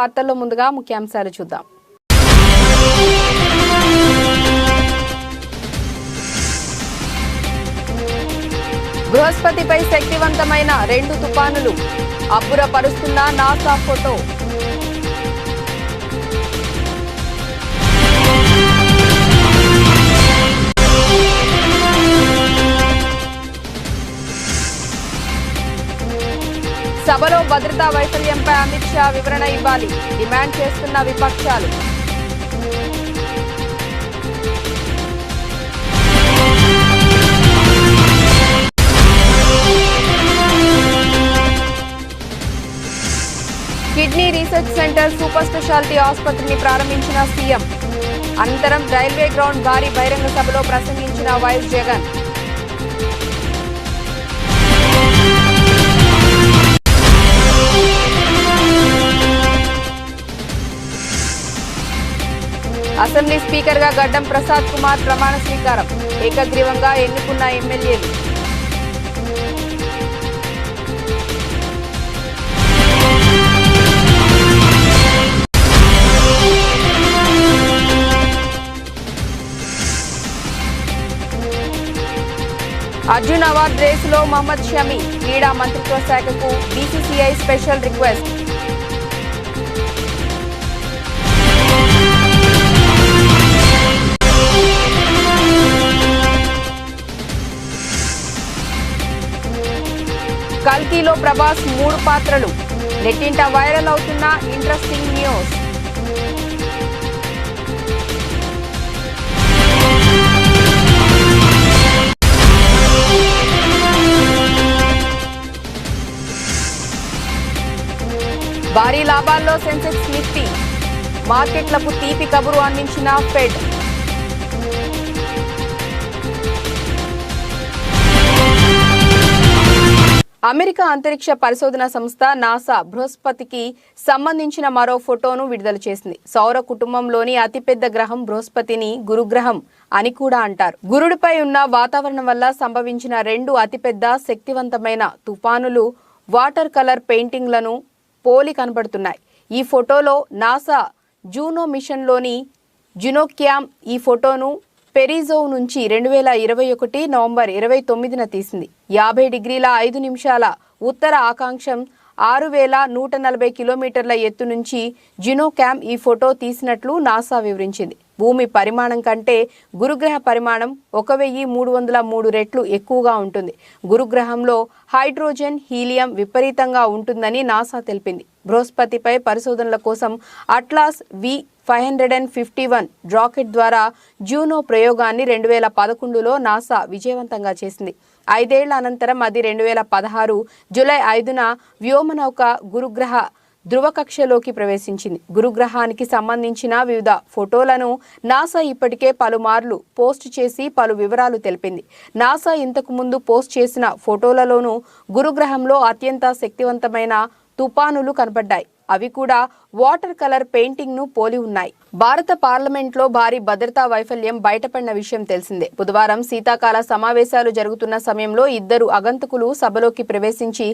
వార్తల్లో ముందుగా ముఖ్యాంశాలు చూద్దాం. బృహస్పతిపై శక్తివంతమైన 2 తుఫానులు, అబ్బురపరుస్తున్న నాసా ఫోటో. సభలో భద్రతా వైఫల్యంపై అమిత్ షా వివరణ ఇవ్వాలి, డిమాండ్ చేస్తున్న విపక్షాలు. Kidney research centre super speciality ఆసుపత్రిని ప్రారంభించిన సీఎం. అనంతరం రైల్వే గ్రౌండ్ భారీ బహిరంగ సభలో ప్రసంగించిన వైఎస్ జగన్. అసెంబ్లీ స్పీకర్గా గడ్డం ప్రసాద్ కుమార్ ప్రమాణ స్వీకారం. ఏకగ్రీవంగా ఎన్నుకున్న ఎమ్మెల్యేలు. అర్జున్ అవార్డు రేసులో మహమ్మద్ షమి. క్రీడా మంత్రిత్వ శాఖకు బీసీసీఐ స్పెషల్ రిక్వెస్ట్. కల్కిలో ప్రభాస్ 3 పాత్రలు. నెట్టింట వైరల్ అవుతున్న ఇంట్రెస్టింగ్ న్యూస్. భారీ లాభాల్లో సెన్సెక్స్ నిఫ్టీ. మార్కెట్లకు తీపి కబురు అందించిన ఫెడ్. అమెరికా అంతరిక్ష పరిశోధన సంస్థ నాసా బృహస్పతికి సంబంధించిన మరో ఫోటోను విడుదల చేసింది. సౌర కుటుంబంలోని అతిపెద్ద గ్రహం బృహస్పతిని గురుగ్రహం అని కూడా అంటారు. గురుడిపై ఉన్న వాతావరణం వల్ల సంభవించిన 2 అతిపెద్ద శక్తివంతమైన తుఫానులు వాటర్ కలర్ పెయింటింగ్లను పోలి కనబడుతున్నాయి. ఈ ఫోటోలో నాసా జూనో మిషన్లోని జునోక్యామ్ ఈ ఫోటోను పెరిజోవ్ నుంచి 2021 నవంబర్ 29న తీసింది. 50 డిగ్రీల 5 నిమిషాల ఉత్తర ఆకాంక్షం 6140 కిలోమీటర్ల ఎత్తు నుంచి జునోక్యామ్ ఈ ఫోటో తీసినట్లు నాసా వివరించింది. భూమి పరిమాణం కంటే గురుగ్రహ పరిమాణం 1303 రెట్లు ఎక్కువగా ఉంటుంది. గురుగ్రహంలో హైడ్రోజన్, హీలియం విపరీతంగా ఉంటుందని నాసా తెలిపింది. బృహస్పతిపై పరిశోధనల కోసం అట్లాస్ V551 రాకెట్ ద్వారా జూనో ప్రయోగాన్ని 2011లో నాసా విజయవంతంగా చేసింది. 5 ఏళ్ల అనంతరం అది 2016 జూలై 5న వ్యోమనౌక గురుగ్రహ ధృవకక్షలోకి ప్రవేశించింది. గురుగ్రహానికి సంబంధించిన వివిధ ఫోటోలను నాసా ఇప్పటికే పలుమార్లు పోస్ట్ చేసి పలు వివరాలు తెలిపింది. నాసా ఇంతకు ముందు పోస్ట్ చేసిన ఫోటోలలోనూ గురుగ్రహంలో అత్యంత శక్తివంతమైన తుపానులు కనబడ్డాయి. అవి కూడా వాటర్ కలర్ పెయింటింగ్ ను పోలి ఉన్నాయి. భారత పార్లమెంట్ లో భారీ భద్రతా వైఫల్యం బయటపడిన విషయం తెలిసిందే. బుధవారం శీతాకాల సమావేశాలు జరుగుతున్న సమయంలో 2 అగంతకులు సభలోకి ప్రవేశించి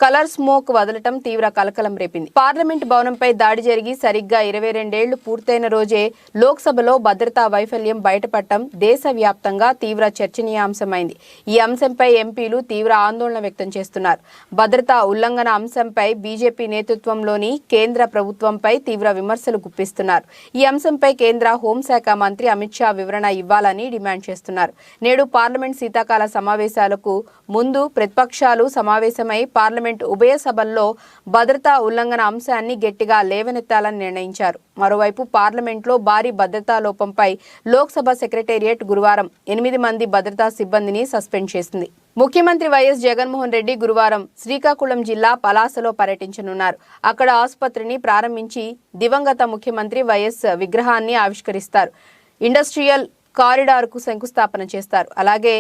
కలర్ స్మోక్ వదలటం తీవ్ర కలకలం రేపింది. పార్లమెంట్ భవనంపై దాడి జరిగి సరిగ్గా 22 ఏళ్లు పూర్తయిన రోజే లోక్సభలో భద్రతా వైఫల్యం బయటపడటం దేశవ్యాప్తంగా తీవ్ర చర్చనీయాంశమైంది. ఈ అంశంపై ఎంపీలు తీవ్ర ఆందోళన వ్యక్తం చేస్తున్నారు. భద్రతా ఉల్లంఘన అంశంపై బీజేపీ నేతృత్వంలోని కేంద్ర ప్రభుత్వంపై తీవ్ర విమర్శలు గుప్పిస్తున్నారు. ఈ అంశంపై కేంద్ర హోంశాఖ మంత్రి అమిత్ షా వివరణ ఇవ్వాలని డిమాండ్ చేస్తున్నారు. నేడు పార్లమెంట్ శీతాకాల సమావేశాలకు ముందు ప్రతిపక్షాలు సమావేశమై పార్లమెంట్ ఉభయ సభల్లో భద్రతా ఉల్లంఘన అంశాన్ని గట్టిగా లేవనెత్తాలని నిర్ణయించారు. మరోవైపు పార్లమెంట్లో భారీ భద్రతా లోపంపై లోక్సభ సెక్రటేరియట్ గురువారం 8 మంది భద్రతా సిబ్బందిని సస్పెండ్ చేసింది. ముఖ్యమంత్రి వైఎస్ జగన్మోహన్ రెడ్డి గురువారం శ్రీకాకుళం జిల్లా పలాసలో పర్యటించనున్నారు. అక్కడ ఆసుపత్రిని ప్రారంభించి దివంగత ముఖ్యమంత్రి వైఎస్ విగ్రహాన్ని ఆవిష్కరిస్తారు. ఇండస్ట్రియల్ కారిడార్కు శంకుస్థాపన చేస్తారు. అలాగే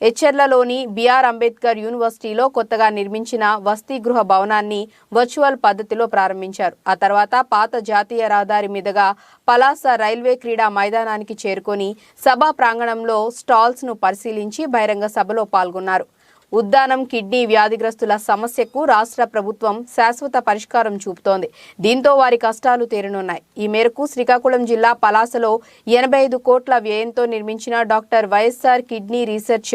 ఎచ్చెర్లలోని బిఆర్ అంబేద్కర్ యూనివర్సిటీలో కొత్తగా నిర్మించిన వసతి గృహ భవనాన్ని వర్చువల్ పద్ధతిలో ప్రారంభించారు. ఆ తర్వాత పాత జాతీయ రహదారి మీదుగా పలాస రైల్వే క్రీడా మైదానానికి చేరుకొని సభా ప్రాంగణంలో స్టాల్స్ ను పరిశీలించి బహిరంగ సభలో పాల్గొన్నారు. ఉద్దానం కిడ్నీ వ్యాధిగ్రస్తుల సమస్యకు రాష్ట్ర ప్రభుత్వం శాశ్వత పరిష్కారం చూపుతోంది. దీంతో వారి కష్టాలు తీరనున్నాయి. ఈ మేరకు శ్రీకాకుళం జిల్లా పలాసలో 85 కోట్ల వ్యయంతో నిర్మించిన డాక్టర్ వైఎస్ఆర్ కిడ్నీ రీసెర్చ్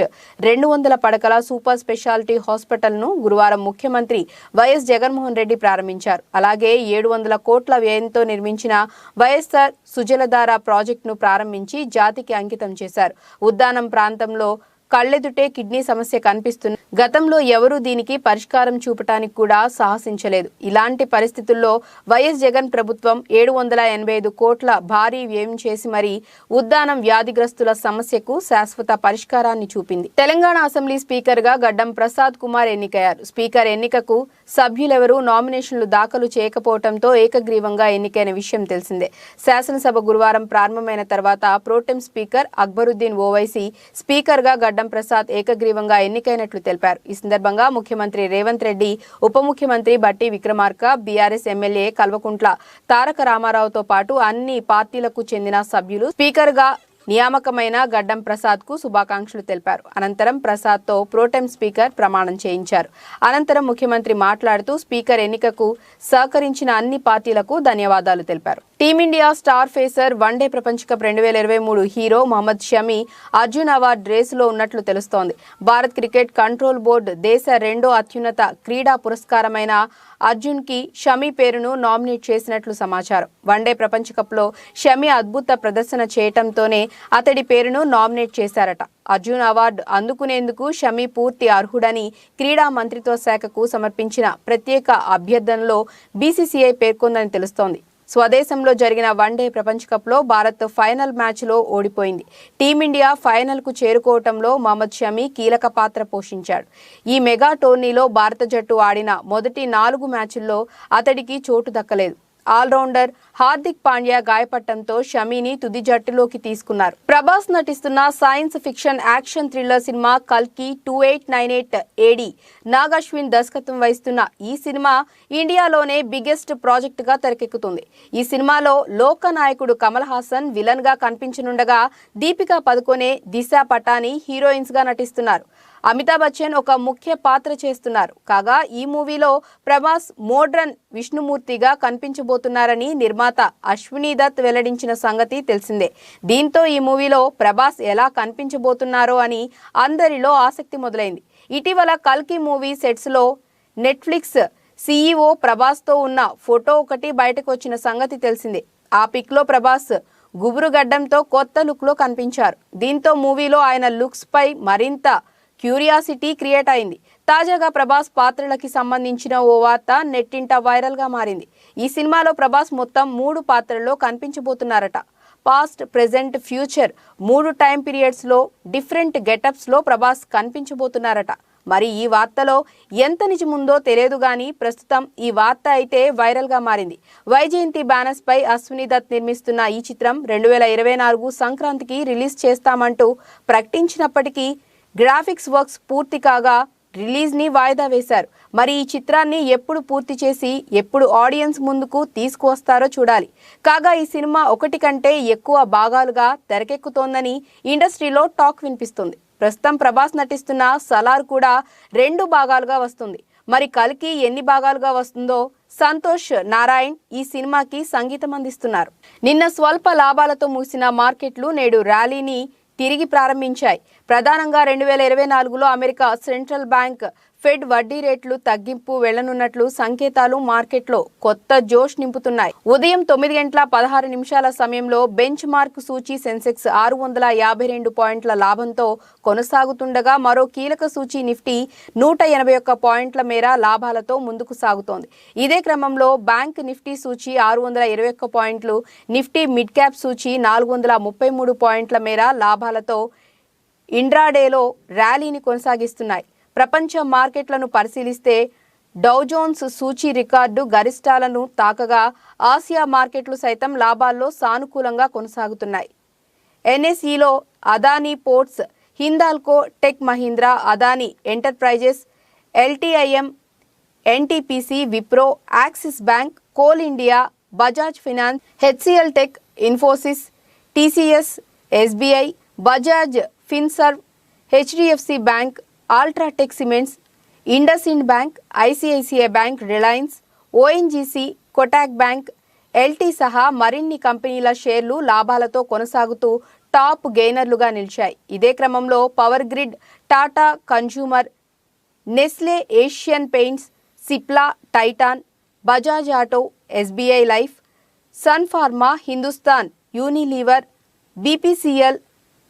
200 పడకల సూపర్ స్పెషాలిటీ హాస్పిటల్ను గురువారం ముఖ్యమంత్రి వైఎస్ జగన్మోహన్ రెడ్డి ప్రారంభించారు. అలాగే 700 కోట్ల వ్యయంతో నిర్మించిన వైఎస్ఆర్ సుజలధార ప్రాజెక్టును ప్రారంభించి జాతికి అంకితం చేశారు. ఉద్దానం ప్రాంతంలో కళ్ళెదుటే కిడ్నీ సమస్య కనిపిస్తున్న గతంలో ఎవరూ దీనికి పరిష్కారం చూపటానికి కూడా సాహసించలేదు. ఇలాంటి పరిస్థితుల్లో వైఎస్ జగన్ ప్రభుత్వం 785 కోట్ల భారీ వ్యయం చేసి మరీ ఉద్దానం వ్యాధిగ్రస్తుల సమస్యకు శాశ్వత పరిష్కారాన్ని చూపింది. తెలంగాణ అసెంబ్లీ స్పీకర్ గా గడ్డం ప్రసాద్ కుమార్ ఎన్నికయ్యారు. స్పీకర్ ఎన్నికకు సభ్యులెవరూ నామినేషన్లు దాఖలు చేయకపోవడంతో ఏకగ్రీవంగా ఎన్నికైన విషయం తెలిసిందే. శాసనసభ గురువారం ప్రారంభమైన తర్వాత pro tem speaker Akbaruddin Owaisi speaker గా గడ్డం ప్రసాద్ ఏకగ్రీవంగా ఎన్నికైనట్లు తెలిపారు. ఈ సందర్భంగా ముఖ్యమంత్రి రేవంత్ రెడ్డి, ఉప ముఖ్యమంత్రి బట్టి విక్రమార్క, బీఆర్ఎస్ ఎమ్మెల్యే కల్వకుంట్ల తారక రామారావుతో పాటు అన్ని పార్టీలకు చెందిన సభ్యులు స్పీకర్ గా నియామకమైన గడ్డం ప్రసాద్ కు శుభాకాంక్షలు తెలిపారు. అనంతరం ప్రసాద్ తో ప్రోటెం స్పీకర్ ప్రమాణం చేయించారు. అనంతరం ముఖ్యమంత్రి మాట్లాడుతూ స్పీకర్ ఎన్నికకు సహకరించిన అన్ని పార్టీలకు ధన్యవాదాలు తెలిపారు. టీమిండియా స్టార్ ఫేసర్ వన్డే ప్రపంచ cup 2023 hero Mohammed Shami Arjun award రేసులో ఉన్నట్లు తెలుస్తోంది. భారత్ క్రికెట్ కంట్రోల్ బోర్డు దేశ రెండో అత్యున్నత క్రీడా పురస్కారమైన అర్జున్ కి షమి పేరును నామినేట్ చేసినట్లు సమాచారం. వన్డే ప్రపంచ కప్ లో షమి అద్భుత ప్రదర్శన చేయటంతోనే అతడి పేరును నామినేట్ చేశారట. అర్జున్ అవార్డు అందుకునేందుకు షమి పూర్తి అర్హుడని క్రీడా మంత్రిత్వ శాఖకు సమర్పించిన ప్రత్యేక అభ్యర్థనలో బీసీసీఐ పేర్కొందని తెలుస్తోంది. స్వదేశంలో జరిగిన వన్డే ప్రపంచ కప్ లో భారత్ ఫైనల్ మ్యాచ్ లో ఓడిపోయింది. టీమిండియా ఫైనల్ కు చేరుకోవటంలో మహమ్మద్ షమి కీలక పాత్ర పోషించాడు. ఈ మెగా టోర్నీలో భారత జట్టు ఆడిన మొదటి 4 మ్యాచ్ల్లో అతడికి చోటు దక్కలేదు. ఆల్రౌండర్ హార్దిక్ పాండ్యా గాయపడటంతో షమీని తుది జట్టులోకి తీసుకున్నారు. ప్రభాస్ నటిస్తున్న science fiction action thriller cinema కల్కి 2898 ఏడి నాగశ్విన్ దర్శకత్వం వహిస్తున్న ఈ సినిమా ఇండియాలోనే బిగ్గెస్ట్ ప్రాజెక్ట్ గా తెరకెక్కుతుంది. ఈ సినిమాలో లోకనాయకుడు కమల్ హాసన్ విలన్ గా కనిపించనుండగా దీపికా పదుకొనే, దిశా పటాని హీరోయిన్స్ గా నటిస్తున్నారు. అమితాబ్ బచ్చన్ ఒక ముఖ్య పాత్ర చేస్తున్నారు. కాగా ఈ మూవీలో ప్రభాస్ మోడ్రన్ విష్ణుమూర్తిగా కనిపించబోతున్నారని నిర్మాత అశ్విని దత్ వెల్లడించిన సంగతి తెలిసిందే. దీంతో ఈ మూవీలో ప్రభాస్ ఎలా కనిపించబోతున్నారో అని అందరిలో ఆసక్తి మొదలైంది. ఇటీవల కల్కి మూవీ సెట్స్ లో నెట్ఫ్లిక్స్ సీఈఓ ప్రభాస్ తో ఉన్న ఫోటో ఒకటి బయటకు వచ్చిన సంగతి తెలిసిందే. ఆ పిక్ లో ప్రభాస్ గుబురు గడ్డంతో కొత్త లుక్ లో కనిపించారు. దీంతో మూవీలో ఆయన లుక్స్ పై మరింత క్యూరియాసిటీ క్రియేట్ అయింది. తాజాగా ప్రభాస్ పాత్రలకి సంబంధించిన ఓ వార్త నెట్టింట వైరల్ గా మారింది. ఈ సినిమాలో ప్రభాస్ మొత్తం 3 పాత్రల్లో కనిపించబోతున్నారట. Past, present, future 3 time periods లో డిఫరెంట్ గెటప్స్ లో ప్రభాస్ కనిపించబోతున్నారట. మరి ఈ వార్తలో ఎంత నిజముందో తెలియదు గానీ ప్రస్తుతం ఈ వార్త అయితే వైరల్ గా మారింది. వైజయంతి బ్యానర్స్ పై అశ్విని దత్ నిర్మిస్తున్న ఈ చిత్రం 2024 సంక్రాంతికి రిలీజ్ చేస్తామంటూ ప్రకటించినప్పటికీ గ్రాఫిక్స్ వర్క్స్ పూర్తి కాగా రిలీజ్ ని వాయిదా వేశారు. మరి ఈ చిత్రాన్ని ఎప్పుడు పూర్తి చేసి ఎప్పుడు ఆడియన్స్ ముందుకు తీసుకువస్తారో చూడాలి. కాగా ఈ సినిమా 1 కంటే ఎక్కువ భాగాలుగా తెరకెక్కుతోందని ఇండస్ట్రీలో టాక్ వినిపిస్తుంది. ప్రస్తుతం ప్రభాస్ నటిస్తున్న సలార్ కూడా 2 భాగాలుగా వస్తుంది. మరి కల్కి ఎన్ని భాగాలుగా వస్తుందో సంతోష్ నారాయణ్ ఈ సినిమాకి సంగీతం అందిస్తున్నారు. నిన్న స్వల్ప లాభాలతో ముగిసిన మార్కెట్లు నేడు ర్యాలీని తిరిగి ప్రారంభించాయి. ప్రధానంగా 2024లో అమెరికా సెంట్రల్ బ్యాంక్ ఫెడ్ వడ్డీ రేట్లు తగ్గింపు వెళ్లనున్నట్లు సంకేతాలు మార్కెట్లో కొత్త జోష్ నింపుతున్నాయి. ఉదయం 9:16 సమయంలో బెంచ్ మార్క్ సూచీ సెన్సెక్స్ 652 పాయింట్ల లాభంతో కొనసాగుతుండగా మరో కీలక సూచీ నిఫ్టీ 181 పాయింట్ల మేర లాభాలతో ముందుకు సాగుతోంది. ఇదే క్రమంలో బ్యాంక్ నిఫ్టీ సూచీ 621 పాయింట్లు, నిఫ్టీ మిడ్ క్యాప్ సూచీ 433 పాయింట్ల మేర లాభాలతో ఇంట్రాడేలో ర్యాలీని కొనసాగిస్తున్నాయి. ప్రపంచ మార్కెట్లను పరిశీలిస్తే డౌజోన్స్ సూచీ రికార్డు గరిష్టాలను తాకగా ఆసియా మార్కెట్లు సైతం లాభాల్లో సానుకూలంగా కొనసాగుతున్నాయి. ఎన్ఎస్ఈలో Adani Ports, Hindalco Tech Mahindra, Adani Enterprises, LTIM, NTPC, Wipro, Axis Bank, Coal India, Bajaj Finance, HCL Tech, Infosys, TCS, SBI, Bajaj Finserv, HDFC Bank, UltraTech Cements, IndusInd Bank, ICICI Bank, Reliance, ONGC, Kotak Bank, LT సహా మరిన్ని కంపెనీల షేర్లు లాభాలతో కొనసాగుతూ టాప్ గెయినర్లుగా నిలిచాయి. ఇదే క్రమంలో Power Grid, Tata Consumer, Nestle, Asian Paints, Cipla, Titan, Bajaj Auto, SBI Life, Sun Pharma, Hindustan Unilever, BPCL,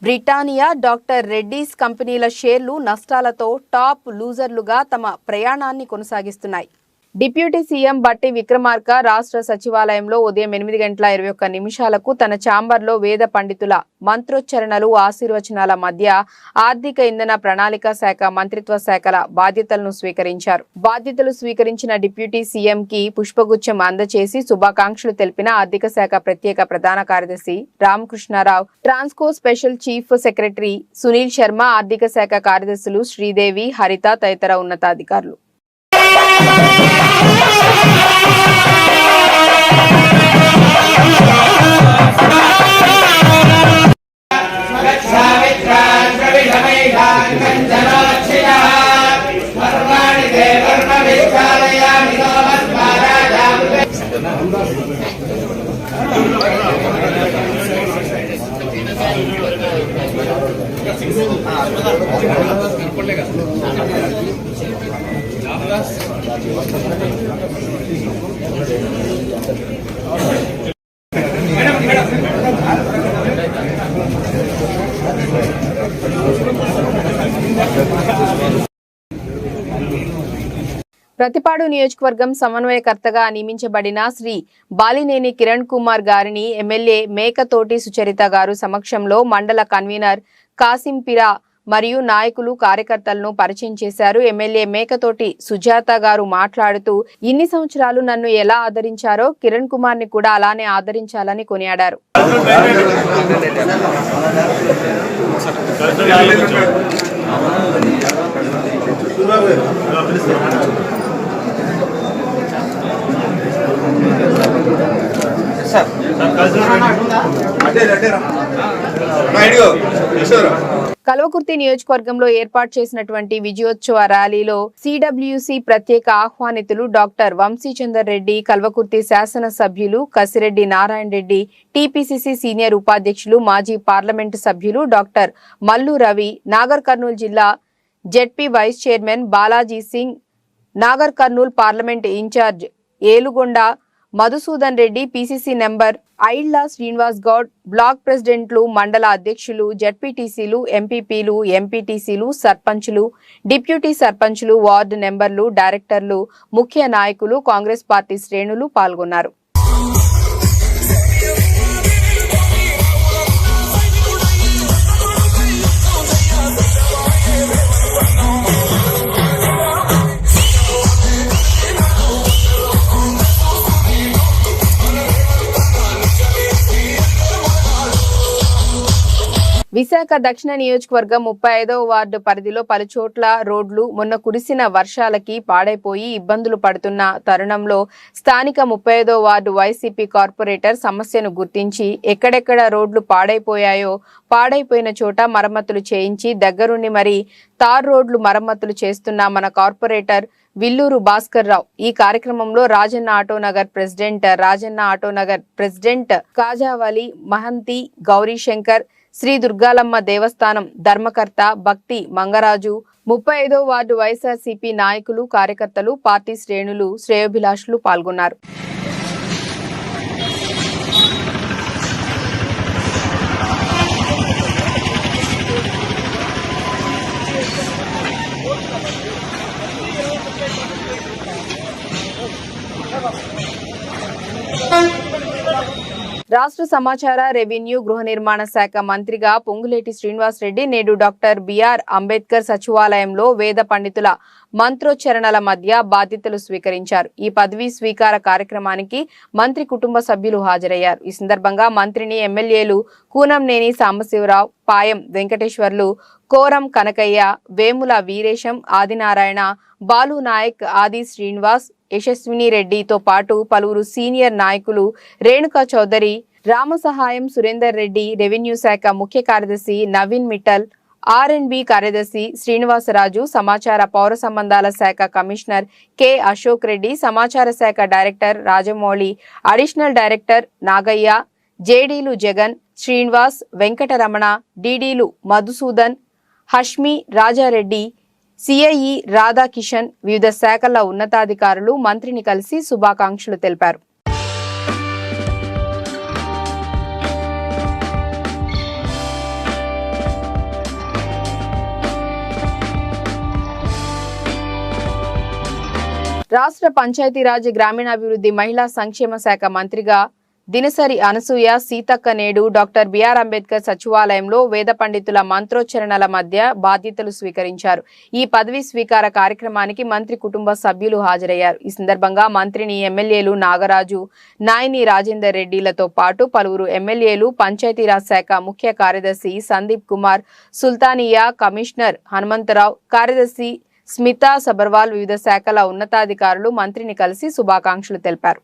Britannia, doctor Reddy's కంపెనీల షేర్లు నష్టాలతో టాప్ లూజర్లుగా తమ ప్రయాణాన్ని కొనసాగిస్తున్నాయి. డిప్యూటీ సీఎం బట్టి విక్రమార్క రాష్ట్ర సచివాలయంలో ఉదయం 8:21 తన ఛాంబర్లో వేద పండితుల మంత్రోచ్చరణలు, ఆశీర్వచనాల మధ్య ఆర్థిక ఇంధన ప్రణాళిక శాఖ మంత్రిత్వ శాఖల బాధ్యతలను స్వీకరించారు. బాధ్యతలు స్వీకరించిన డిప్యూటీ సీఎంకి పుష్పగుచ్చం అందచేసి శుభాకాంక్షలు తెలిపిన ఆర్థిక శాఖ ప్రత్యేక ప్రధాన కార్యదర్శి Ramakrishna Rao, Transco special chief secretary Sunil Sharma, ఆర్థిక శాఖ కార్యదర్శులు శ్రీదేవి, హరిత తదితర ఉన్నతాధికారులు. ప్రతిపాడు నియోజకవర్గం సమన్వయకర్తగా నియమించబడిన శ్రీ బాలినేని కిరణ్ కుమార్ గారిని ఎమ్మెల్యే మేకతోటి సుచరిత గారు సమక్షంలో మండల కన్వీనర్ కాసింపిరా మరియు నాయకులు, కార్యకర్తలను పరిచయం చేశారు. ఎమ్మెల్యే మేకతోటి సుజాత గారు మాట్లాడుతూ ఇన్ని సంవత్సరాలు నన్ను ఎలా ఆదరించారో కిరణ్ కుమార్ ని కూడా అలానే ఆదరించాలని కొనియాడారు. కల్వకుర్తి నియోజకవర్గంలో ఏర్పాటు చేసినటువంటి విజయోత్సవ ర్యాలీలో సిడబ్ల్యూసి ప్రత్యేక ఆహ్వానితులు డాక్టర్ వంశీచందర్ రెడ్డి, కల్వకుర్తి శాసనసభ్యులు కసిరెడ్డి నారాయణ రెడ్డి, టీపీసీసీ సీనియర్ ఉపాధ్యక్షులు, మాజీ పార్లమెంటు సభ్యులు డాక్టర్ మల్లు రవి, నాగర్ కర్నూలు జిల్లా ZP vice chairman Balaji Singh, Nagar Kurnool parliament incharge Elugonda Madhusudan Reddy, PCC number Ailla Srinivas Goud, block ప్రెసిడెంట్లు, మండల అధ్యక్షులు, జెడ్పీటీసీలు, ఎంపీపీలు, ఎంపీటీసీలు, సర్పంచులు, డిప్యూటీ సర్పంచులు, వార్డు నెంబర్లు, డైరెక్టర్లు, ముఖ్య నాయకులు, కాంగ్రెస్ పార్టీ శ్రేణులు పాల్గొన్నారు. విశాఖ దక్షిణ నియోజకవర్గం 35వ వార్డు పరిధిలో పలుచోట్ల రోడ్లు మొన్న కురిసిన వర్షాలకి పాడైపోయి ఇబ్బందులు పడుతున్న తరుణంలో స్థానిక 35వ వార్డు వైసీపీ కార్పొరేటర్ సమస్యను గుర్తించి ఎక్కడెక్కడ రోడ్లు పాడైపోయాయో పాడైపోయిన చోట మరమ్మతులు చేయించి దగ్గరుండి మరి తార్ రోడ్లు మరమ్మతులు చేస్తున్న మన కార్పొరేటర్ విల్లూరు భాస్కర్ రావు. ఈ కార్యక్రమంలో రాజన్న ఆటోనగర్ ప్రెసిడెంట్ కాజావలి, మహంతి, గౌరీశంకర్, శ్రీ దుర్గాలమ్మ దేవస్థానం ధర్మకర్త భక్తి మంగరాజు, 35వ వార్డు వైఎస్ఆర్సీపీ నాయకులు, కార్యకర్తలు, పార్టీ శ్రేణులు, శ్రేయోభిలాషులు పాల్గొన్నారు. రాష్ట్ర సమాచార, రెవెన్యూ, గృహ నిర్మాణ శాఖ మంత్రిగా పొంగులేటి శ్రీనివాస్ రెడ్డి నేడు డాక్టర్ బిఆర్ అంబేద్కర్ సచివాలయంలో వేద పండితుల మంత్రోచ్చరణల మధ్య బాధ్యతలు స్వీకరించారు. ఈ పదవీ స్వీకార కార్యక్రమానికి మంత్రి కుటుంబ సభ్యులు హాజరయ్యారు. ఈ సందర్భంగా మంత్రిని ఎమ్మెల్యేలు కూనంనేని సాంబశివరావు, పాయం వెంకటేశ్వర్లు, కోరం కనకయ్య, వేముల వీరేశం, ఆదినారాయణ, బాలు నాయక్, ఆది శ్రీనివాస్, యశస్విని రెడ్డితో పాటు పలువురు సీనియర్ నాయకులు, రేణుకా చౌదరి, రామసహాయం సురేందర్ రెడ్డి, రెవెన్యూ శాఖ ముఖ్య కార్యదర్శి నవీన్ మిట్టల్, ఆర్ఎండ్బి కార్యదర్శి శ్రీనివాసరాజు, సమాచార పౌర సంబంధాల శాఖ కమిషనర్ కె అశోక్ రెడ్డి, సమాచార శాఖ director Rajamouli, additional director Nagaiah, జేడీలు జగన్, శ్రీనివాస్, వెంకటరమణ, డీడీలు మధుసూదన్, హష్మి, రాజారెడ్డి, సిఐఈ రాధాకిషన్, వివిధ శాఖల ఉన్నతాధికారులు మంత్రిని కలిసి శుభాకాంక్షలు తెలిపారు. రాష్ట్ర పంచాయతీరాజ్ గ్రామీణాభివృద్ధి మహిళా సంక్షేమ శాఖ మంత్రిగా దినసరి అనసూయ సీతక్క నేడు డాక్టర్ బిఆర్ అంబేద్కర్ సచివాలయంలో వేద పండితుల మంత్రోచ్చరణల మధ్య బాధ్యతలు స్వీకరించారు. ఈ పదవీ స్వీకార కార్యక్రమానికి మంత్రి కుటుంబ సభ్యులు హాజరయ్యారు. ఈ సందర్భంగా మంత్రిని ఎమ్మెల్యేలు నాగరాజు, నాయని రాజేందర్ రెడ్డిలతో పాటు పలువురు ఎమ్మెల్యేలు, పంచాయతీరాజ్ శాఖ ముఖ్య కార్యదర్శి సందీప్ కుమార్, సుల్తానియా, కమిషనర్ హనుమంతరావు, కార్యదర్శి స్మితా సబర్వాల్, వివిధ శాఖల ఉన్నతాధికారులు మంత్రిని కలిసి శుభాకాంక్షలు తెలిపారు.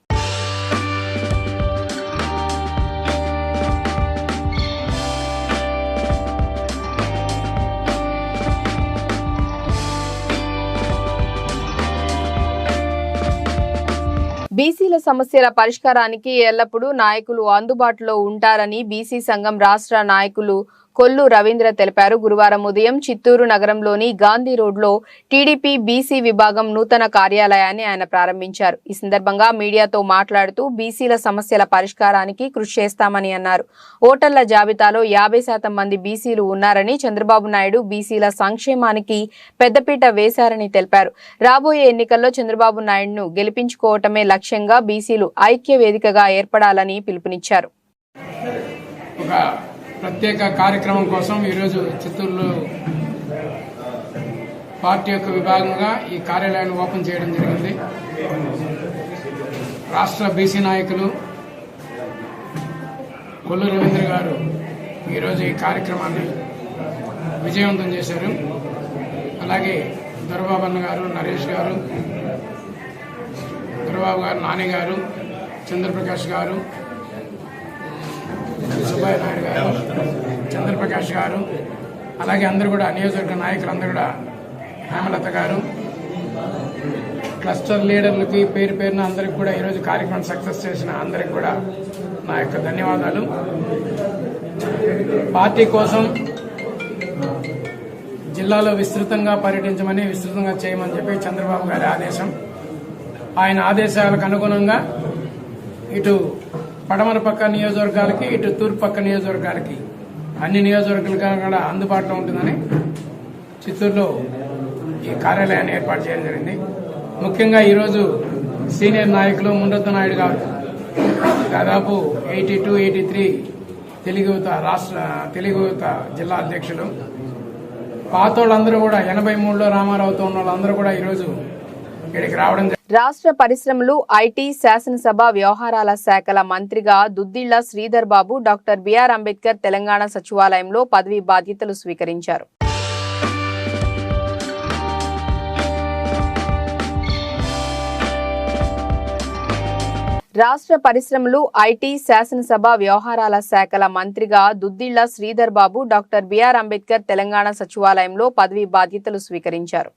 బీసీల సమస్యల పరిష్కారానికి ఎల్లప్పుడూ నాయకులు అందుబాటులో ఉంటారని బీసీ సంఘం రాష్ట్ర నాయకులు కొల్లు రవీంద్ర తెలిపారు. గురువారం ఉదయం చిత్తూరు నగరంలోని గాంధీ రోడ్లో టీడీపీ బీసీ విభాగం నూతన కార్యాలయాన్ని ఆయన ప్రారంభించారు. ఈ సందర్భంగా మీడియాతో మాట్లాడుతూ బీసీల సమస్యల పరిష్కారానికి కృషి చేస్తామని అన్నారు. ఓటర్ల జాబితాలో 50% మంది బీసీలు ఉన్నారని, చంద్రబాబు నాయుడు బీసీల సంక్షేమానికి పెద్దపీట వేశారని తెలిపారు. రాబోయే ఎన్నికల్లో చంద్రబాబు నాయుడును గెలిపించుకోవటమే లక్ష్యంగా బీసీలు ఐక్య వేదికగా ఏర్పడాలని పిలుపునిచ్చారు. ప్రత్యేక కార్యక్రమం కోసం ఈరోజు చిత్తూరులో పార్టీ యొక్క విభాగంగా ఈ కార్యాలయాన్ని ఓపెన్ చేయడం జరిగింది. రాష్ట్ర బీసీ నాయకులు కొల్లు రవీంద్ర గారు ఈరోజు ఈ కార్యక్రమాన్ని విజయవంతం చేశారు. అలాగే దొరబాబు అన్న గారు, నరేష్ గారు, దొరబాబు గారు, నాని గారు, చంద్రప్రకాష్ గారు, సుబ్బయ్య నాయుడు గారు, చంద్రప్రకాష్ గారు, అలాగే అందరూ కూడా నియోజకవర్గ నాయకులందరూ కూడా, హేమలత గారు, క్లస్టర్ లీడర్లకి పేరు పేరున అందరికి కూడా ఈరోజు కార్యక్రమం సక్సెస్ చేసిన అందరికి కూడా నా యొక్క ధన్యవాదాలు. పార్టీ కోసం జిల్లాలో విస్తృతంగా పర్యటించమని, విస్తృతంగా చేయమని చెప్పి చంద్రబాబు గారి ఆదేశం. ఆయన ఆదేశాలకు అనుగుణంగా ఇటు పడమర పక్క నియోజకవర్గాలకి, ఇటు తూర్పు పక్క నియోజకవర్గాలకి, అన్ని నియోజకవర్గాలకు కూడా అందుబాటులో ఉంటుందని చిత్తూరులో ఈ కార్యాలయాన్ని ఏర్పాటు చేయడం జరిగింది. ముఖ్యంగా ఈరోజు సీనియర్ నాయకులు ముండొద్దు నాయుడు గారు దాదాపు 82-83 తెలుగు యువత జిల్లా అధ్యక్షులు. పాతోళ్ళందరూ కూడా 83లో రామారావుతో ఉన్న వాళ్ళందరూ కూడా ఈరోజు ఇక్కడికి రావడం. రాష్ట్ర పరిశ్రమలు, ఐటీ, శాసనసభ వ్యవహారాల శాఖల మంత్రిగా దుద్దిళ్ల శ్రీధర్ బాబు డాక్టర్ బిఆర్ అంబేద్కర్ తెలంగాణ సచివాలయంలో పదవీ బాధ్యతలు స్వీకరించారు. రాష్ట్ర పరిశ్రమలు, ఐటీ, శాసనసభ వ్యవహారాల శాఖల మంత్రిగా దుద్దిళ్ల శ్రీధర్ బాబు డాక్టర్ బిఆర్ అంబేద్కర్ తెలంగాణ సచివాలయంలో పదవీ బాధ్యతలు స్వీకరించారు.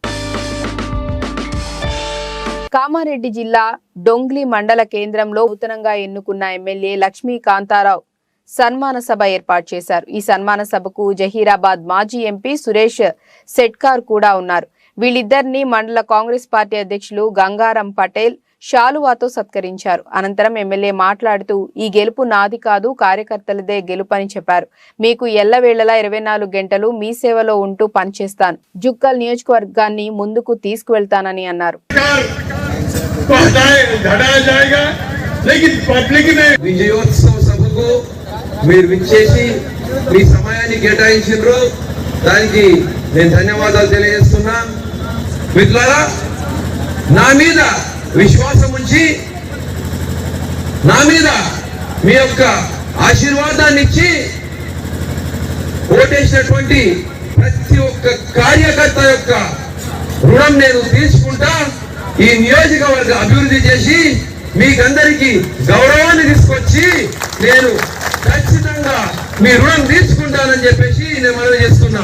కామారెడ్డి జిల్లా డొంగ్లీ మండల కేంద్రంలో నూతనంగా ఎన్నుకున్న ఎమ్మెల్యే లక్ష్మీకాంతారావు సన్మాన సభ ఏర్పాటు చేశారు. ఈ సన్మాన సభకు జహీరాబాద్ మాజీ ఎంపీ సురేష్ సెట్కార్ కూడా ఉన్నారు. వీళ్ళిద్దరిని మండల కాంగ్రెస్ పార్టీ అధ్యక్షులు గంగారం పటేల్ శాలువాతో సత్కరించారు. అనంతరం ఎమ్మెల్యే మాట్లాడుతూ ఈ గెలుపు నాది కాదు, కార్యకర్తలదే గెలుపని చెప్పారు. మీకు ఎల్లవేళలా 24 గంటలు మీ సేవలో ఉంటూ పనిచేస్తాను. జుక్కల్ నియోజకవర్గాన్ని ముందుకు తీసుకువెళ్తానని అన్నారు. విజయోత్సవ సభకు మీరు విచ్చేసి మీ సమయాన్ని కేటాయించారు, దానికి నేను ధన్యవాదాలు తెలియజేస్తున్నా. మిత్రులారా, నా మీద విశ్వాసం ఉంచి నా మీద మీ యొక్క ఆశీర్వాదాన్ని ఇచ్చి ఓటేసినటువంటి ప్రతి ఒక్క కార్యకర్త యొక్క రుణం నేను తీసుకుంటా. ఈ నియోజకవర్గ అభివృద్ధి చేసి మీకందరికీ గౌరవాన్ని తీసుకొచ్చి నేను ఖచ్చితంగా మీ రుణం తీసుకుంటానని చెప్పేసి నేను మనవి చేస్తున్నా.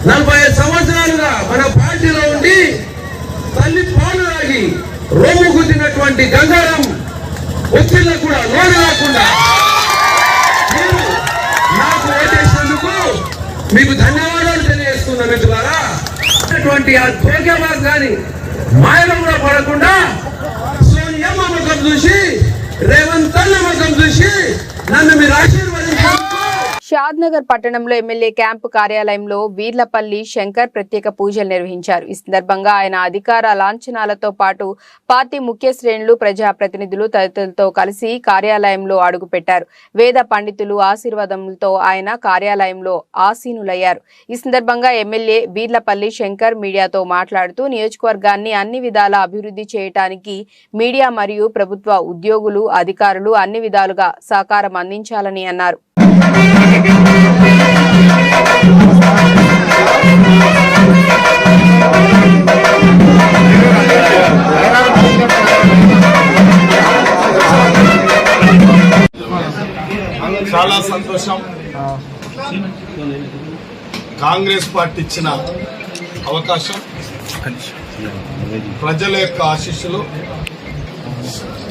45 సంవత్సరాలుగా మన పార్టీలో ఉండి తల్లి పాలు తాగి రొమ్ము గుద్దినటువంటి గంగారం ఒత్తిళ్ళ కూడా లోను రాకుండా మీరు నాకు ఓటేసినందుకు మీకు ధన్యవాదాలు తెలియజేస్తున్నా మిత్రులారా. ఆ తోకేబాగ్ గాని మాయలో కూడా పడకుండా సోనియమ్మ ముఖం చూసి రేవంత్ అన్న ముఖం చూసి నన్ను మీరు ఆశీర్వదించారు. షాద్నగర్ పట్టణంలో ఎమ్మెల్యే క్యాంపు కార్యాలయంలో వీర్లపల్లి శంకర్ ప్రత్యేక పూజలు నిర్వహించారు. ఈ సందర్భంగా ఆయన అధికార లాంఛనాలతో పాటు పార్టీ ముఖ్య శ్రేణులు, ప్రజాప్రతినిధులు తదితరులతో కలిసి కార్యాలయంలో అడుగుపెట్టారు. వేద పండితులు ఆశీర్వాదంతో ఆయన కార్యాలయంలో ఆసీనులయ్యారు. ఈ సందర్భంగా ఎమ్మెల్యే వీర్లపల్లి శంకర్ మీడియాతో మాట్లాడుతూ నియోజకవర్గాన్ని అన్ని విధాలా అభివృద్ధి చేయడానికి మీడియా మరియు ప్రభుత్వ ఉద్యోగులు, అధికారులు అన్ని విధాలుగా సహకారం అందించాలని అన్నారు. చాలా సంతోషం. కాంగ్రెస్ పార్టీ ఇచ్చిన అవకాశం, ప్రజల యొక్క ఆశీస్సులు,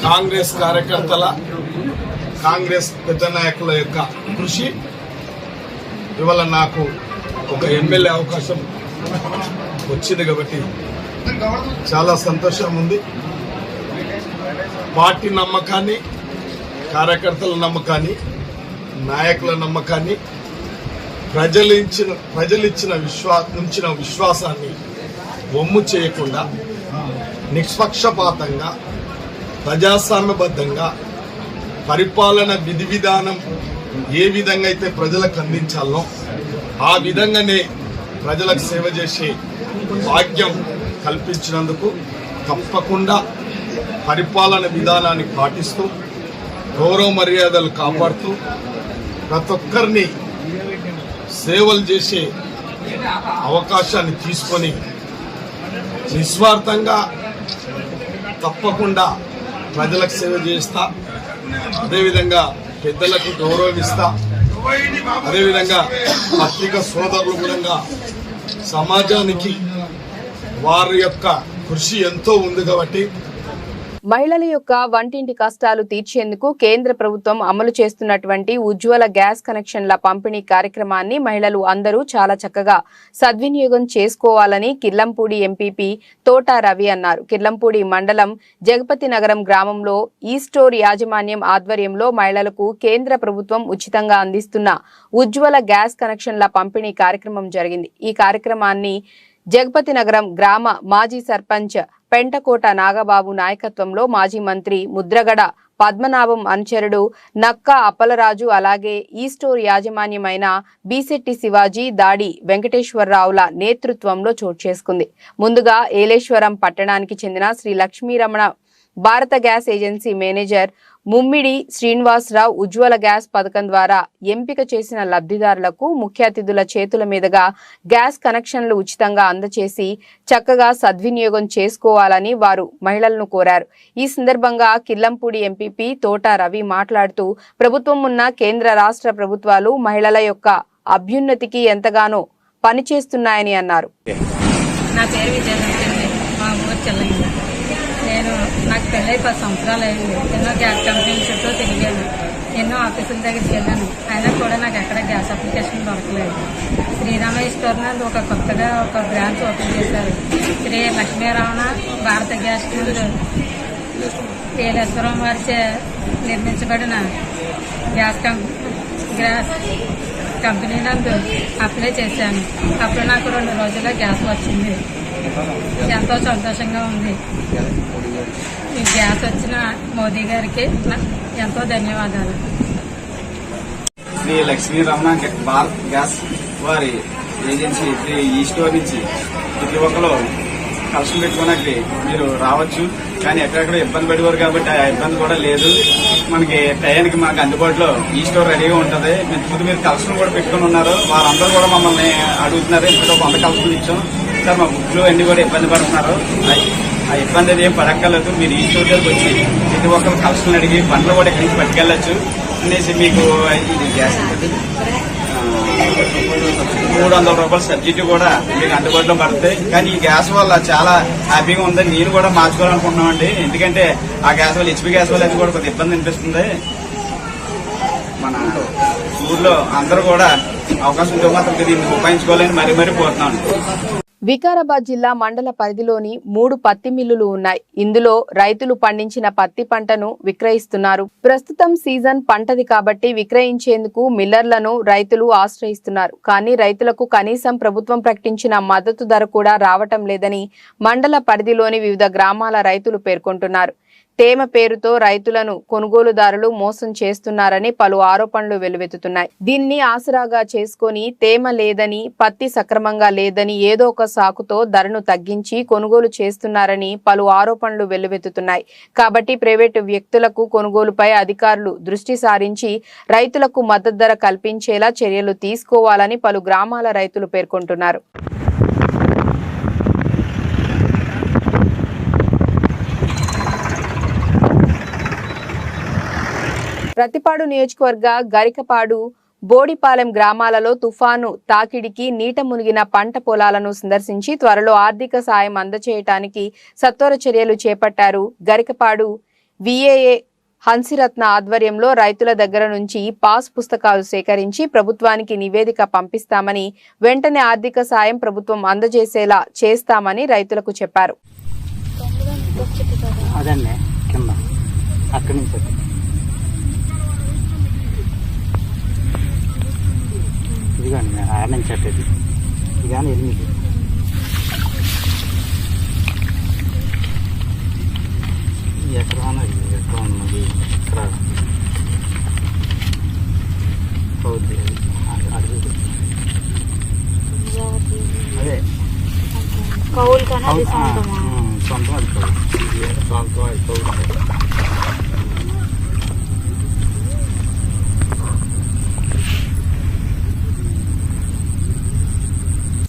కాంగ్రెస్ కార్యకర్తల, కాంగ్రెస్ పెద్ద నాయకుల యొక్క కృషి ఇవాళ నాకు ఒక ఎమ్మెల్యే అవకాశం వచ్చింది కాబట్టి చాలా సంతోషం ఉంది. పార్టీ నమ్మకాన్ని, కార్యకర్తల నమ్మకాన్ని, నాయకుల నమ్మకాన్ని, ప్రజలిచ్చిన విశ్వాసాన్ని వమ్ము చేయకుండా నిష్పక్షపాతంగా ప్రజాస్వామ్యబద్ధంగా పరిపాలన విధి విధానం ఏ విధంగా అయితే ప్రజలకు అందించాలో ఆ విధంగానే ప్రజలకు సేవ చేసే భాగ్యం కల్పించినందుకు తప్పకుండా పరిపాలన విధానాన్ని పాటిస్తూ గౌరవ మర్యాదలు కాపాడుతూ ప్రతి ఒక్కరిని సేవలు చేసే అవకాశాన్ని తీసుకొని నిస్వార్థంగా తప్పకుండా ప్రజలకు సేవ చేస్తా, అదేవిధంగా పెద్దలకు గౌరవిస్తా, అదేవిధంగా పత్రికా సోదరులు కూడా సమాజానికి వారి యొక్క కృషి ఎంతో ఉంది కాబట్టి మహిళల యొక్క వంటింటి కష్టాలు తీర్చేందుకు కేంద్ర ప్రభుత్వం అమలు చేస్తున్నటువంటి ఉజ్వల గ్యాస్ కనెక్షన్ల పంపిణీ కార్యక్రమాన్ని మహిళలు అందరూ చాలా చక్కగా సద్వినియోగం చేసుకోవాలని కిర్లంపూడి ఎంపీపీ తోట రవి అన్నారు. కిర్లంపూడి మండలం జగపతి నగరం గ్రామంలో ఈ స్టోర్ యాజమాన్యం ఆధ్వర్యంలో మహిళలకు కేంద్ర ప్రభుత్వం ఉచితంగా అందిస్తున్న ఉజ్వల గ్యాస్ కనెక్షన్ల పంపిణీ కార్యక్రమం జరిగింది. ఈ కార్యక్రమాన్ని జగపతి నగరం గ్రామ మాజీ సర్పంచ్ పెంటకోట నాగబాబు నాయకత్వంలో మాజీ మంత్రి ముద్రగడ పద్మనాభం అనుచరుడు నక్క అప్పలరాజు, అలాగే ఈ స్టోర్ యాజమాన్యమైన బీశెట్టి శివాజీ, దాడి వెంకటేశ్వరరావుల నేతృత్వంలో చోటు చేసుకుంది. ముందుగా ఏలేశ్వరం పట్టణానికి చెందిన Shri Lakshmiramana Bharat gas agency manager Mummidi Srinivasarao Ujjwala gas పథకం ద్వారా ఎంపిక చేసిన లబ్ధిదారులకు ముఖ్య అతిథుల చేతుల మీదుగా గ్యాస్ కనెక్షన్లు ఉచితంగా అందచేసి చక్కగా సద్వినియోగం చేసుకోవాలని వారు మహిళలను కోరారు. ఈ సందర్భంగా కిర్లంపూడి ఎంపీపీ తోట రవి మాట్లాడుతూ ప్రభుత్వం ఉన్న కేంద్ర రాష్ట్ర ప్రభుత్వాలు మహిళల యొక్క అభ్యున్నతికి ఎంతగానో పనిచేస్తున్నాయని అన్నారు. నాకు పెళ్ళై 10 సంవత్సరాలు అయింది. ఎన్నో గ్యాస్ కంపెనీల చుట్టూ తిరిగాను, ఎన్నో ఆఫీసుల దగ్గరికి వెళ్ళాను. అయినా కూడా నాకు ఎక్కడ గ్యాస్ అప్లికేషన్ దొరకలేదు. శ్రీరామయ్య స్టోర్ నందు కొత్తగా ఒక బ్రాంచ్ ఓపెన్ చేశారు. శ్రీ లక్ష్మీరమణ భారత గ్యాస్ ఏలేశ్వరం వారిచే నిర్మించబడిన గ్యాస్ కంపెనీ నందు అప్లై చేశాను. అప్పుడు నాకు 2 రోజుల్లో గ్యాస్ వచ్చింది. ఎంతో సంతోషంగా ఉంది. ఈ గ్యాస్ వచ్చిన మోదీ గారికి ఎంతో ధన్యవాదాలు. శ్రీ లక్ష్మీరమణ భారత్ గ్యాస్ వారి ఏజెన్సీ ఈ స్టోర్ నుంచి ప్రతి ఒక్కరు కలెక్షన్ పెట్టుకోవడానికి మీరు రావచ్చు. కానీ ఎక్కడెక్కడ ఇబ్బంది పడేవారు కాబట్టి ఆ ఇబ్బంది కూడా లేదు. మనకి టయానికి మనకు అందుబాటులో ఈ స్టోర్ రెడీగా ఉంటుంది. మీరు కలెక్షన్ కూడా పెట్టుకుని ఉన్నారు. వారందరూ కూడా మమ్మల్ని అడుగుతున్నారు. ఇంట్లో 100 కలెక్షన్ ఇచ్చాం సార్, మా బుక్లు అన్ని కూడా ఇబ్బంది పడుతున్నారు. ఆ ఇబ్బంది అది ఏం పడక్కర్లేదు. మీరు ఈ స్టోర్ దగ్గరికి వచ్చి ప్రతి ఒక్కరు కలెక్షన్ అడిగి బండ్లు కూడా ఇక్కడి నుంచి పట్టుకెళ్ళచ్చు అనేసి మీకు ఇది గ్యాస్ 300 రూపాయల సబ్సిడీ కూడా మీకు అందుబాటులో పడుతుంది. కానీ ఈ గ్యాస్ వల్ల చాలా హ్యాపీగా ఉంది. నేను కూడా మార్చుకోవాలనుకుంటున్నామండి. ఎందుకంటే ఆ గ్యాస్ వల్ల హెచ్పీ గ్యాస్ వల్ల అది కూడా కొంత ఇబ్బంది అనిపిస్తుంది. మన ఊర్లో అందరూ కూడా అవకాశం ఉంటే మాత్రం దీన్ని ఉపయోగించుకోవాలని మరీ కోరుతున్నాను. వికారాబాద్ జిల్లా మండల పరిధిలోని 3 పత్తి మిల్లులు ఉన్నాయి. ఇందులో రైతులు పండించిన పత్తి పంటను విక్రయిస్తున్నారు. ప్రస్తుతం సీజన్ పంటది కాబట్టి విక్రయించేందుకు మిల్లర్లను రైతులు ఆశ్రయిస్తున్నారు. కానీ రైతులకు కనీసం ప్రభుత్వం ప్రకటించిన మద్దతు ధర కూడా రావటం లేదని మండల పరిధిలోని వివిధ గ్రామాల రైతులు పేర్కొంటున్నారు. తేమ పేరుతో రైతులను కొనుగోలుదారులు మోసం చేస్తున్నారని పలు ఆరోపణలు వెల్లువెత్తుతున్నాయి. దీన్ని ఆసరాగా చేసుకుని తేమ లేదని, పత్తి సక్రమంగా లేదని ఏదో ఒక సాకుతో ధరను తగ్గించి కొనుగోలు చేస్తున్నారని పలు ఆరోపణలు వెల్లువెత్తుతున్నాయి. కాబట్టి ప్రైవేటు వ్యక్తులకు కొనుగోలుపై అధికారులు దృష్టి సారించి రైతులకు మద్దతు ధర కల్పించేలా చర్యలు తీసుకోవాలని పలు గ్రామాల రైతులు పేర్కొంటున్నారు. ప్రతిపాడు నియోజకవర్గ గరికపాడు, బోడిపాలెం గ్రామాలలో తుఫాను తాకిడికి నీట మునిగిన పంట పొలాలను సందర్శించి త్వరలో ఆర్థిక సాయం అందజేయటానికి సత్వర చర్యలు చేపట్టారు. గరికపాడు విఏఏ హన్సిరత్న ఆధ్వర్యంలో రైతుల దగ్గర నుంచి పాస్ పుస్తకాలు సేకరించి ప్రభుత్వానికి నివేదిక పంపిస్తామని, వెంటనే ఆర్థిక సాయం ప్రభుత్వం అందజేసేలా చేస్తామని రైతులకు చెప్పారు. ఇదిగోండి 6 నుంచి అట్టేది ఇది కానీ 8 ఎక్కడ ఉన్నది ఇక్కడ అవుద్ది అదే కౌలు కానీ సొంతం అది సొంతం అది కౌలు.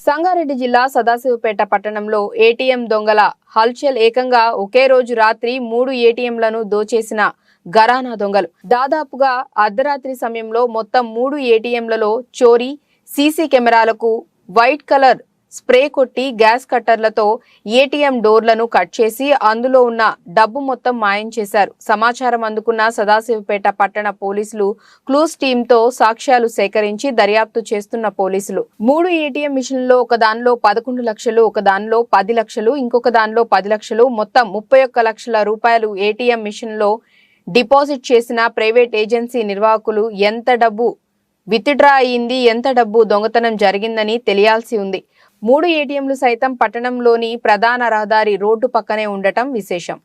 సంగారెడ్డి జిల్లా సదాశివపేట పట్టణంలో ఏటీఎం దొంగల హల్చల్. ఏకంగా ఒకే రోజు రాత్రి 3 ఏటీఎంలను దోచేసిన ఘరానా దొంగలు. దాదాపుగా అర్ధరాత్రి సమయంలో మొత్తం 3 ఏటీఎంలలో చోరీ. సీసీ కెమెరాలకు వైట్ కలర్ స్ప్రే కొట్టి గ్యాస్ కట్టర్లతో ఏటీఎం డోర్లను కట్ చేసి అందులో ఉన్న డబ్బు మొత్తం మాయం చేశారు. సమాచారం అందుకున్న సదాశివపేట పట్టణ పోలీసులు క్లూస్ టీంతో సాక్ష్యాలు సేకరించి దర్యాప్తు చేస్తున్న పోలీసులు 3 ఏటీఎం మిషన్లో ఒక దానిలో 11 లక్షలు, ఒక దానిలో 10 లక్షలు, ఇంకొక దానిలో 10 లక్షలు, మొత్తం 31 లక్షల రూపాయలు ఏటీఎం మిషన్లో డిపాజిట్ చేసిన ప్రైవేట్ ఏజెన్సీ నిర్వాహకులు ఎంత డబ్బు విత్డ్రా అయింది, ఎంత డబ్బు దొంగతనం జరిగిందని తెలియాల్సి ఉంది. 3 ఏటీఎంలు సైతం పట్టణంలోని ప్రధాన రహదారి రోడ్డు పక్కనే ఉండటం విశేషం.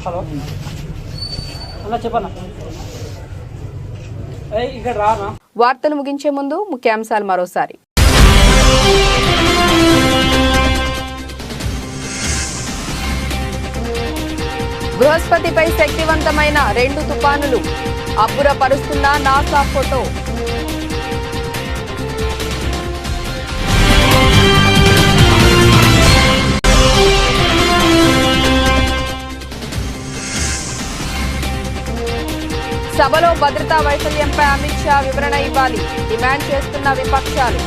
హలో అలా చెప్పన్నా ఇక్కడ రానా. వార్తలు ముగించే ముందు ముఖ్యాంశాలు మరోసారి. బృహస్పతిపై శక్తివంతమైన 2 తుఫానులు, అబ్బురపరుస్తున్న నాసా ఫోటో. సభలో భద్రతా వైఫల్యంపై అమిత్ షా వివరణ ఇవ్వాలి, డిమాండ్ చేస్తున్న విపక్షాలు.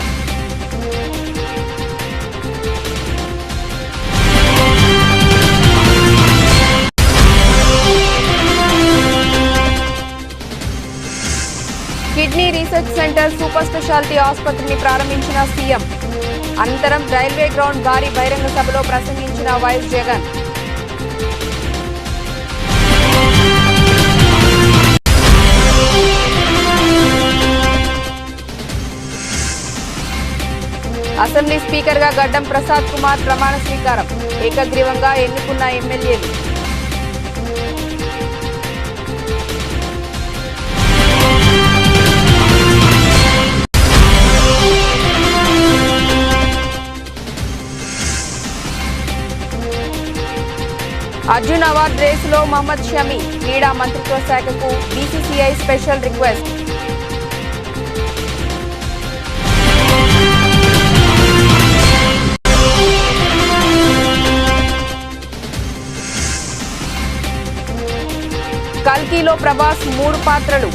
Kidney research centre super speciality ఆసుపత్రిని ప్రారంభించిన సీఎం. అనంతరం రైల్వే గ్రౌండ్ భారీ బహిరంగ సభలో ప్రసంగించిన వైఎస్ జగన్. అసెంబ్లీ స్పీకర్ గా గడ్డం ప్రసాద్ కుమార్ ప్రమాణ స్వీకారం. ఏకగ్రీవంగా ఎన్నుకున్న ఎమ్మెల్యేలు. అర్జున్ అవార్డు రేసులో మహమ్మద్ షమి, క్రీడా మంత్రిత్వ శాఖకు బీసీసీఐ స్పెషల్ రిక్వెస్ట్. కల్కిలో ప్రభాస్ 3 పాత్రలు,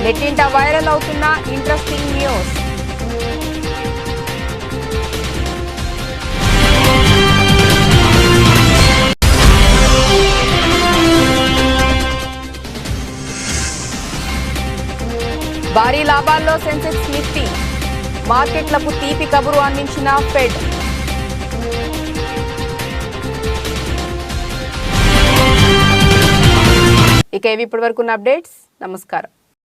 నెట్టింట వైరల్ అవుతున్న ఇంట్రెస్టింగ్ న్యూస్. భారీ లాభాల్లో సెన్సెక్స్ నిఫ్టీ, మార్కెట్లకు తీపి కబురు అందించిన ఫెడ్. ఇక ఇవి ఇప్పటివరకు ఉన్న అప్డేట్స్. నమస్కారం.